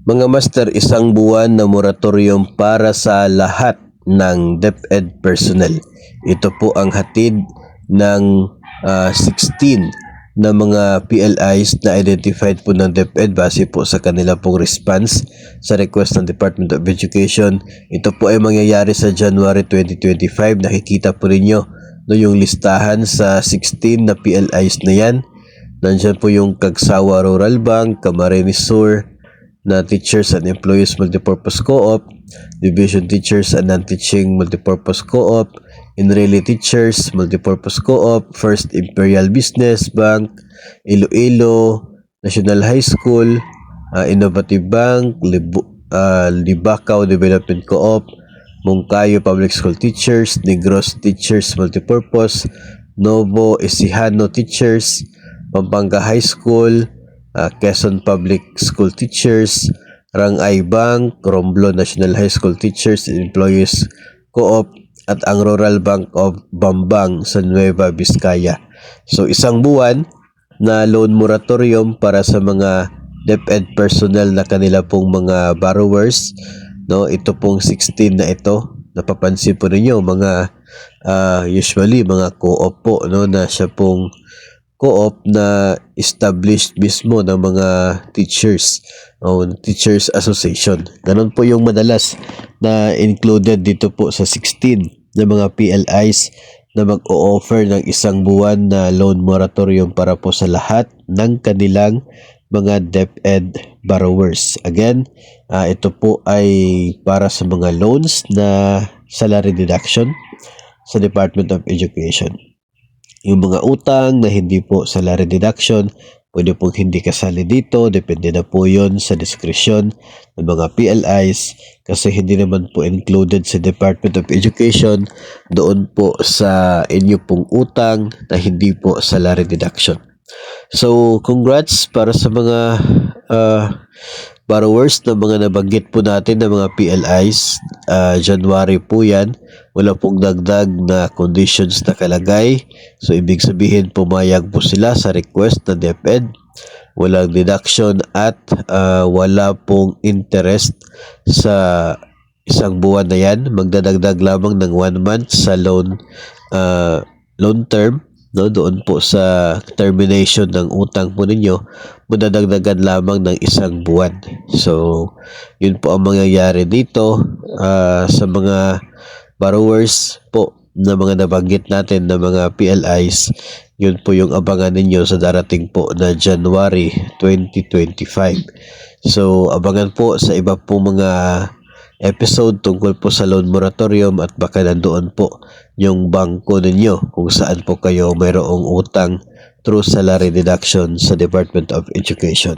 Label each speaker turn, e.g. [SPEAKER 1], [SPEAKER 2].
[SPEAKER 1] Mga master, isang buwan na moratorium para sa lahat ng DepEd personnel. Ito po ang hatid ng 16 na mga PLIs na identified po ng DepEd base po sa kanila pong response sa request ng Department of Education. Ito po ay mangyayari sa January 2025. Nakikita po ninyo yung listahan sa 16 na PLIs na yan. Nandiyan po yung Cagsawa Rural Bank, Camarines Sur na Teachers and Employees Multipurpose Co-op, Division Teachers and Non-Teaching Multipurpose Co-op, Inreli Teachers Multipurpose Co-op, First Imperial Business Bank, Iloilo National High School, Innovative Bank, Libacao Development Co-op, Moncayo Public School Teachers, Negros Teachers Multipurpose, Novo Ecijano Teachers, Pampanga High School, Quezon Public School Teachers, Rangay Bank, Romblon National High School Teachers and Employees Co-op, at ang Rural Bank of Bambang sa Nueva Vizcaya. So isang buwan na loan moratorium para sa mga DepEd personnel na kanila pong mga borrowers, no? Ito pong 16 na ito, napapansin po ninyo mga usually mga co-op po, no, na siya pong co-op na established mismo ng mga teachers o teachers association. Ganon po yung madalas na included dito po sa 16 na mga PLIs na mag-o-offer ng isang buwan na loan moratorium para po sa lahat ng kanilang mga DepEd borrowers. Again, ito po ay para sa mga loans na salary deduction sa Department of Education. Yung mga utang na hindi po salary deduction, pwede pong hindi kasali dito. Depende na po yun sa diskresyon ng mga PLIs kasi hindi naman po included sa Department of Education doon po sa inyo pong utang na hindi po salary deduction. So, congrats para sa mga borrowers na mga nabanggit po natin na mga PLIs. January po yan. Wala pong dagdag na conditions na kalagay. So, ibig sabihin pumayag po sila sa request na DepEd. Walang deduction at wala pong interest sa isang buwan na yan. Magdadagdag lamang ng 1 month sa loan term. No, doon po sa termination ng utang po ninyo, madadagdagan lamang ng isang buwan. So, yun po ang mangyayari dito sa mga borrowers po na mga nabanggit natin na mga PLIs. Yun po yung abangan ninyo sa darating po na January 2025. So, abangan po sa iba po mga episode tungkol po sa loan moratorium at baka nandoon po yung bangko ninyo kung saan po kayo mayroong utang through salary deduction sa Department of Education.